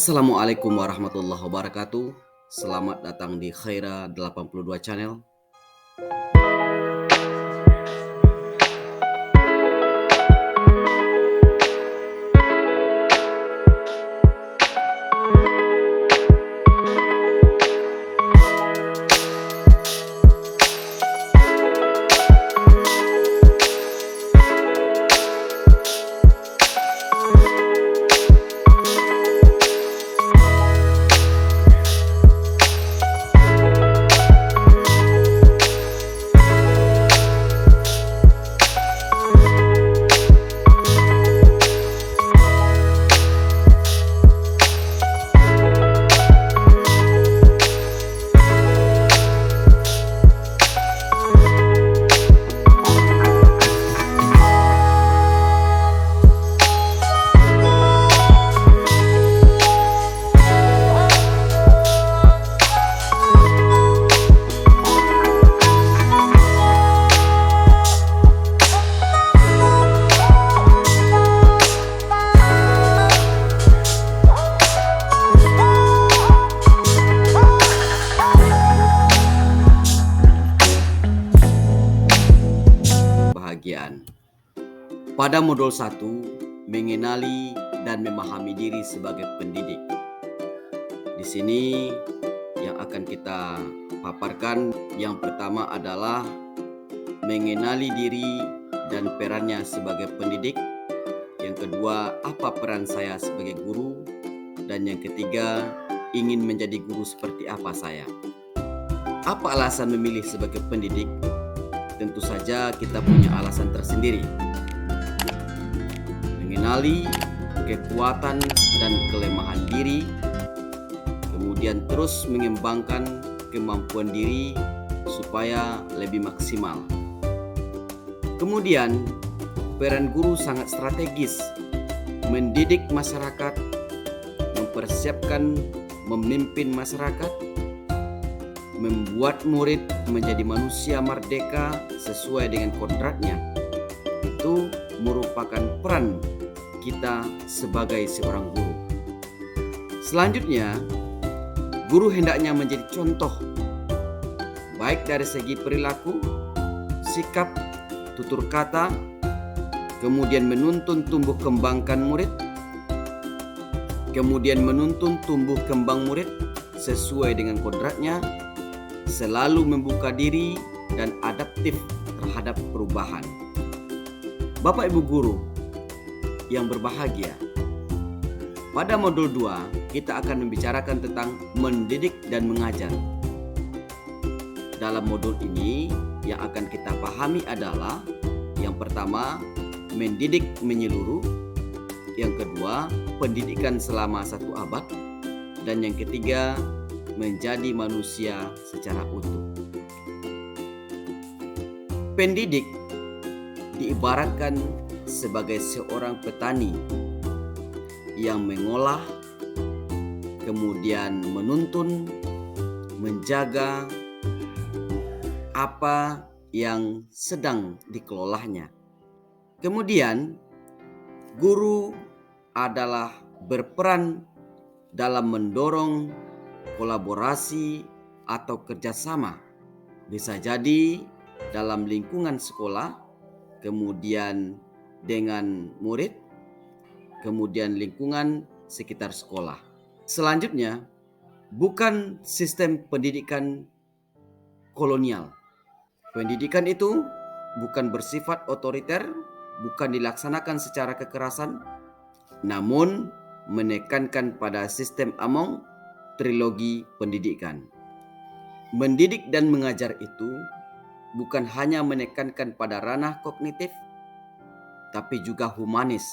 Assalamualaikum warahmatullahi wabarakatuh. Selamat datang di Khaira 82 Channel. Kebahagiaan. Pada modul 1, mengenali dan memahami diri sebagai pendidik. Di sini yang akan kita paparkan yang pertama adalah mengenali diri dan perannya sebagai pendidik. Yang kedua, apa peran saya sebagai guru? Dan yang ketiga, ingin menjadi guru seperti apa saya? Apa alasan memilih sebagai pendidik? Tentu saja kita punya alasan tersendiri. Mengenali kekuatan dan kelemahan diri, kemudian terus mengembangkan kemampuan diri supaya lebih maksimal. Kemudian, peran guru sangat strategis, mendidik masyarakat, mempersiapkan memimpin masyarakat, membuat murid menjadi manusia merdeka sesuai dengan kodratnya. Itu merupakan peran kita sebagai seorang guru. Selanjutnya, guru hendaknya menjadi contoh baik dari segi perilaku, sikap, tutur kata, kemudian menuntun tumbuh kembangkan murid, kemudian menuntun tumbuh kembang murid sesuai dengan kodratnya, selalu membuka diri dan adaptif terhadap perubahan. Bapak Ibu guru yang berbahagia, pada modul 2 kita akan membicarakan tentang mendidik dan mengajar. Dalam modul ini yang akan kita pahami adalah yang pertama, mendidik menyeluruh, yang kedua, pendidikan selama 1 abad, dan yang ketiga, menjadi manusia secara utuh. Pendidik diibaratkan sebagai seorang petani yang mengolah, kemudian menuntun, menjaga apa yang sedang dikelolanya. Kemudian, guru adalah berperan dalam mendorong kolaborasi atau kerjasama, bisa jadi dalam lingkungan sekolah, kemudian dengan murid, kemudian lingkungan sekitar sekolah. Selanjutnya, bukan sistem pendidikan kolonial. Pendidikan itu bukan bersifat otoriter, bukan dilaksanakan secara kekerasan, namun menekankan pada sistem Among, trilogi pendidikan. Mendidik dan mengajar itu bukan hanya menekankan pada ranah kognitif, tapi juga humanis,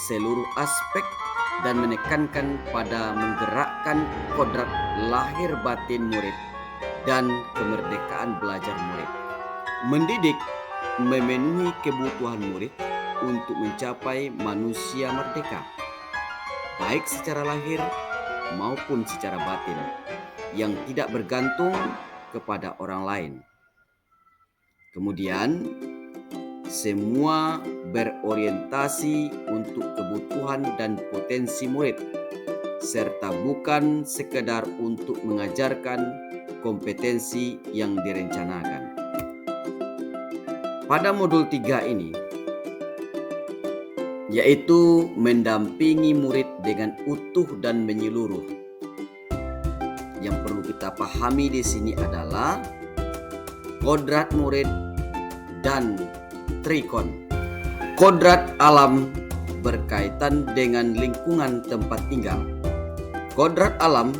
seluruh aspek, dan menekankan pada menggerakkan kodrat lahir batin murid dan kemerdekaan belajar murid. Mendidik memenuhi kebutuhan murid untuk mencapai manusia merdeka, baik secara lahir maupun secara batin, yang tidak bergantung kepada orang lain. Kemudian, semua berorientasi untuk kebutuhan dan potensi murid, serta bukan sekedar untuk mengajarkan kompetensi yang direncanakan. Pada modul 3 ini, yaitu mendampingi murid dengan utuh dan menyeluruh. Yang perlu kita pahami di sini adalah kodrat murid dan trikon. Kodrat alam berkaitan dengan lingkungan tempat tinggal. Kodrat alam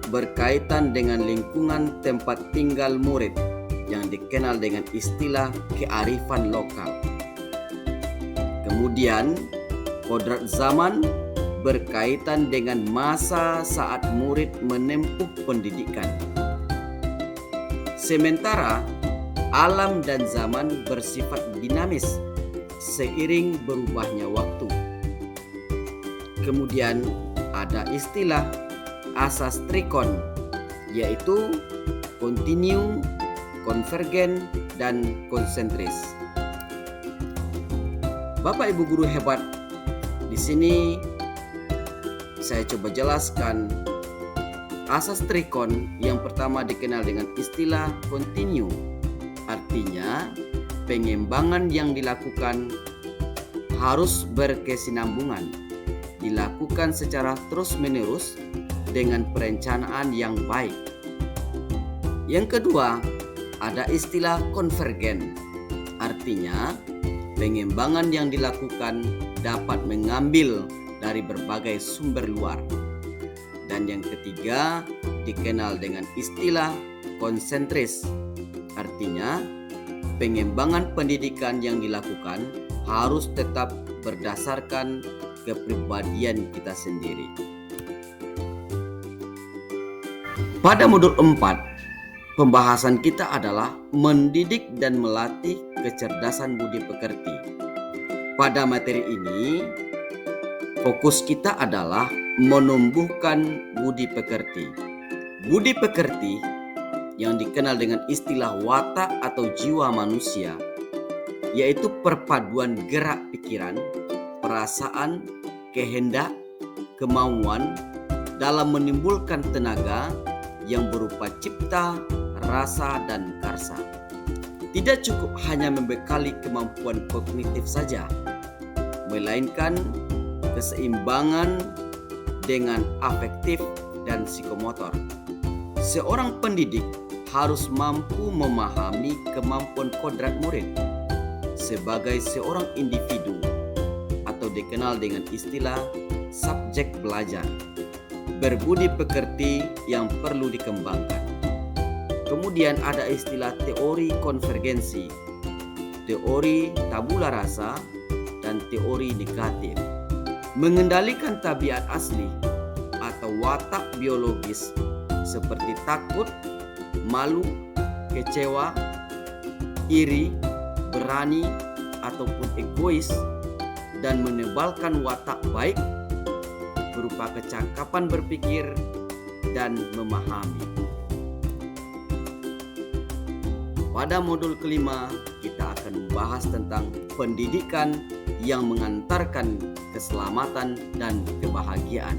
berkaitan dengan lingkungan tempat tinggal murid yang dikenal dengan istilah kearifan lokal. Kemudian, kodrat zaman berkaitan dengan masa saat murid menempuh pendidikan. Sementara alam dan zaman bersifat dinamis seiring berubahnya waktu. Kemudian ada istilah asas trikon, yaitu kontinu, konvergen, dan konsentris. Bapak Ibu guru hebat, di sini saya coba jelaskan asas trikon. Yang pertama dikenal dengan istilah kontinu, artinya pengembangan yang dilakukan harus berkesinambungan, dilakukan secara terus-menerus dengan perencanaan yang baik. Yang kedua, ada istilah konvergen, artinya pengembangan yang dilakukan dapat mengambil dari berbagai sumber luar. Dan yang ketiga, dikenal dengan istilah konsentris, artinya pengembangan pendidikan yang dilakukan harus tetap berdasarkan kepribadian kita sendiri. Pada modul 4, pembahasan kita adalah mendidik dan melatih kecerdasan budi pekerti. Pada materi ini, fokus kita adalah menumbuhkan budi pekerti. Budi pekerti yang dikenal dengan istilah watak atau jiwa manusia, yaitu perpaduan gerak pikiran, perasaan, kehendak, kemauan dalam menimbulkan tenaga yang berupa cipta, rasa, dan karsa. Tidak cukup hanya membekali kemampuan kognitif saja, melainkan keseimbangan dengan afektif dan psikomotor. Seorang pendidik harus mampu memahami kemampuan kodrat murid sebagai seorang individu, atau dikenal dengan istilah subjek belajar, berbudi pekerti yang perlu dikembangkan. Kemudian ada istilah teori konvergensi, teori tabula rasa, dan teori negatif. Mengendalikan tabiat asli atau watak biologis seperti takut, malu, kecewa, iri, berani, ataupun egois, dan menebalkan watak baik berupa kecakapan berpikir dan memahami. Pada modul kelima, kita akan membahas tentang pendidikan yang mengantarkan keselamatan dan kebahagiaan.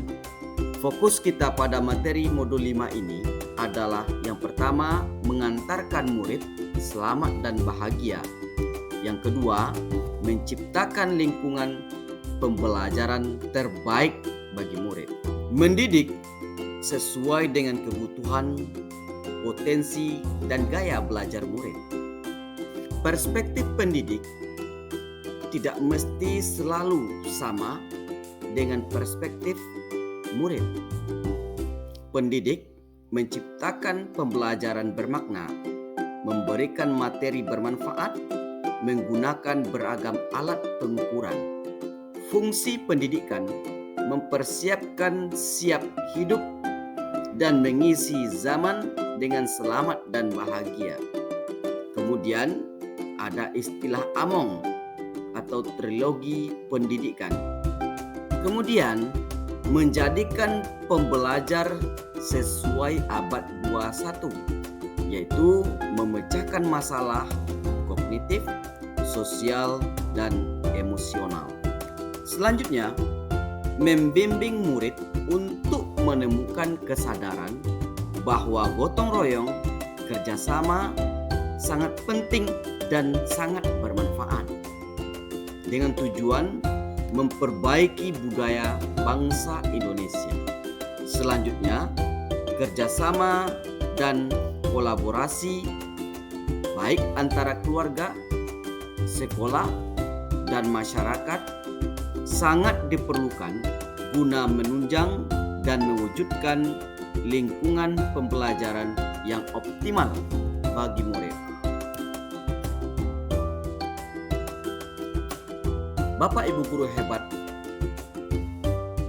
Fokus kita pada materi modul 5 ini adalah yang pertama, mengantarkan murid selamat dan bahagia. Yang kedua, menciptakan lingkungan pembelajaran terbaik bagi murid. Mendidik sesuai dengan kebutuhan, potensi, dan gaya belajar murid. Perspektif pendidik tidak mesti selalu sama dengan perspektif murid. Pendidik menciptakan pembelajaran bermakna, memberikan materi bermanfaat, menggunakan beragam alat pengukuran. Fungsi pendidikan mempersiapkan siap hidup dan mengisi zaman dengan selamat dan bahagia. Kemudian ada istilah AMONG atau trilogi pendidikan. Kemudian menjadikan pembelajar sesuai abad 21, yaitu memecahkan masalah kognitif, sosial, dan emosional. Selanjutnya, membimbing murid untuk menemukan kesadaran bahwa gotong royong, kerjasama sangat penting dan sangat bermanfaat dengan tujuan memperbaiki budaya bangsa Indonesia. Selanjutnya, kerjasama dan kolaborasi baik antara keluarga, sekolah, dan masyarakat sangat diperlukan guna menunjang dan mewujudkan lingkungan pembelajaran yang optimal bagi murid. Bapak Ibu guru hebat,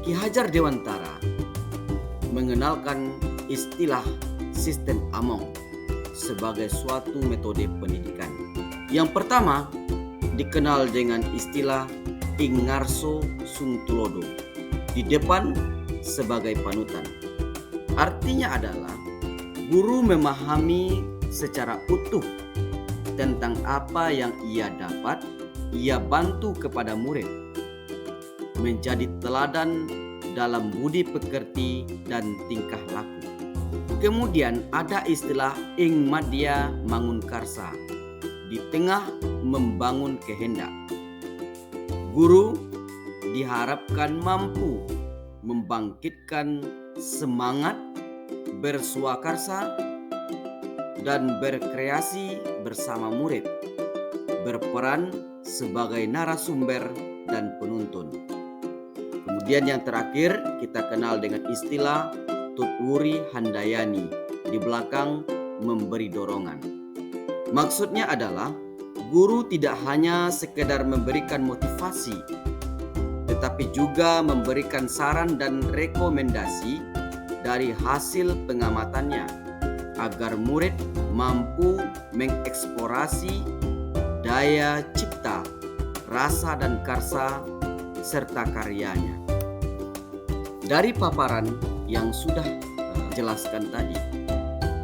Ki Hajar Dewantara mengenalkan istilah sistem Among sebagai suatu metode pendidikan. Yang pertama dikenal dengan istilah Ingarso Sungtulodo, di depan sebagai panutan. Artinya adalah guru memahami secara utuh tentang apa yang ia dapat, ia bantu kepada murid, menjadi teladan dalam budi pekerti dan tingkah laku. Kemudian ada istilah Ing Madya Mangun Karsa, di tengah membangun kehendak. Guru diharapkan mampu membangkitkan semangat berswakarsa dan berkreasi bersama murid, berperan sebagai narasumber dan penuntun. Kemudian yang terakhir kita kenal dengan istilah Tutwuri Handayani, di belakang memberi dorongan. Maksudnya adalah guru tidak hanya sekedar memberikan motivasi, tetapi juga memberikan saran dan rekomendasi dari hasil pengamatannya agar murid mampu mengeksplorasi daya cipta, rasa dan karsa serta karyanya. Dari paparan yang sudah jelaskan tadi,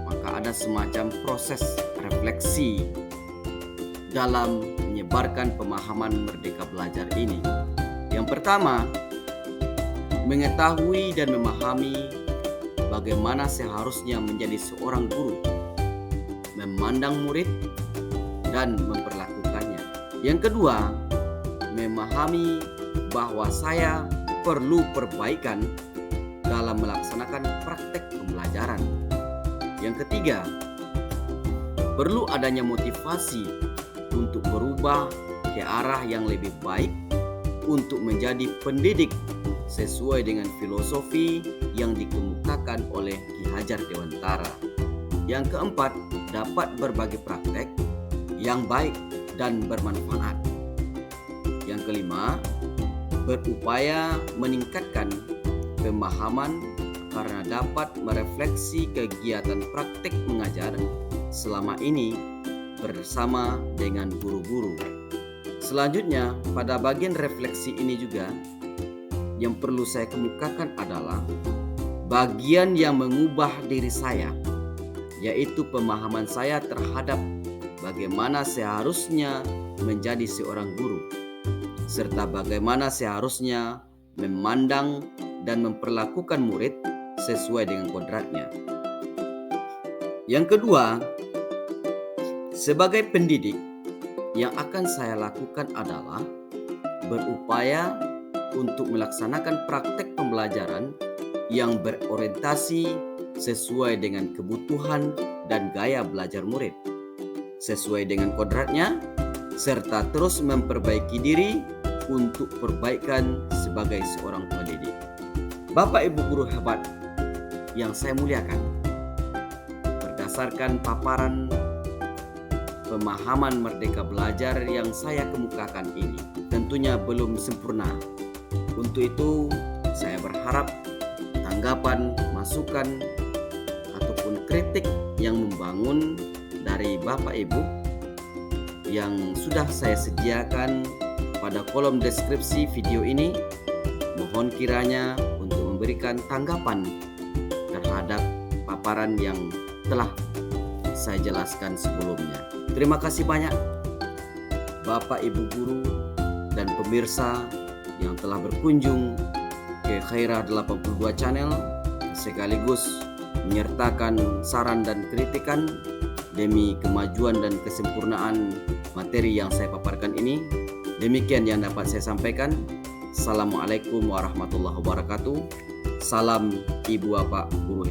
maka ada semacam proses refleksi dalam menyebarkan pemahaman Merdeka Belajar ini. Yang pertama, mengetahui dan memahami bagaimana seharusnya menjadi seorang guru, memandang murid dan memperlakukannya. Yang kedua, memahami bahwa saya perlu perbaikan dalam melaksanakan praktek pembelajaran. Yang ketiga, perlu adanya motivasi untuk berubah ke arah yang lebih baik untuk menjadi pendidik sesuai dengan filosofi yang dikemukakan oleh Ki Hajar Dewantara. Yang keempat, dapat berbagi praktek yang baik dan bermanfaat. Yang kelima, berupaya meningkatkan pemahaman karena dapat merefleksi kegiatan praktek mengajar selama ini bersama dengan guru-guru. Selanjutnya, pada bagian refleksi ini juga yang perlu saya kemukakan adalah bagian yang mengubah diri saya, yaitu pemahaman saya terhadap bagaimana seharusnya menjadi seorang guru, serta bagaimana seharusnya memandang dan memperlakukan murid sesuai dengan kodratnya. Yang kedua, sebagai pendidik, yang akan saya lakukan adalah berupaya untuk melaksanakan praktek pembelajaran yang berorientasi sesuai dengan kebutuhan dan gaya belajar murid, sesuai dengan kodratnya, serta terus memperbaiki diri untuk perbaikan sebagai seorang pendidik. Bapak Ibu guru hebat yang saya muliakan, berdasarkan paparan pemahaman Merdeka Belajar yang saya kemukakan ini tentunya belum sempurna. Untuk itu saya berharap tanggapan, masukan, ataupun kritik yang membangun dari Bapak Ibu yang sudah saya sediakan pada kolom deskripsi video ini. Mohon kiranya untuk memberikan tanggapan terhadap paparan yang telah saya jelaskan sebelumnya. Terima kasih banyak Bapak Ibu guru dan pemirsa yang telah berkunjung ke Khairah 82 Channel. sekaligus menyertakan saran dan kritikan demi kemajuan dan kesempurnaan materi yang saya paparkan ini. Demikian yang dapat saya sampaikan. Assalamualaikum warahmatullahi wabarakatuh. Salam Ibu Bapak Guru.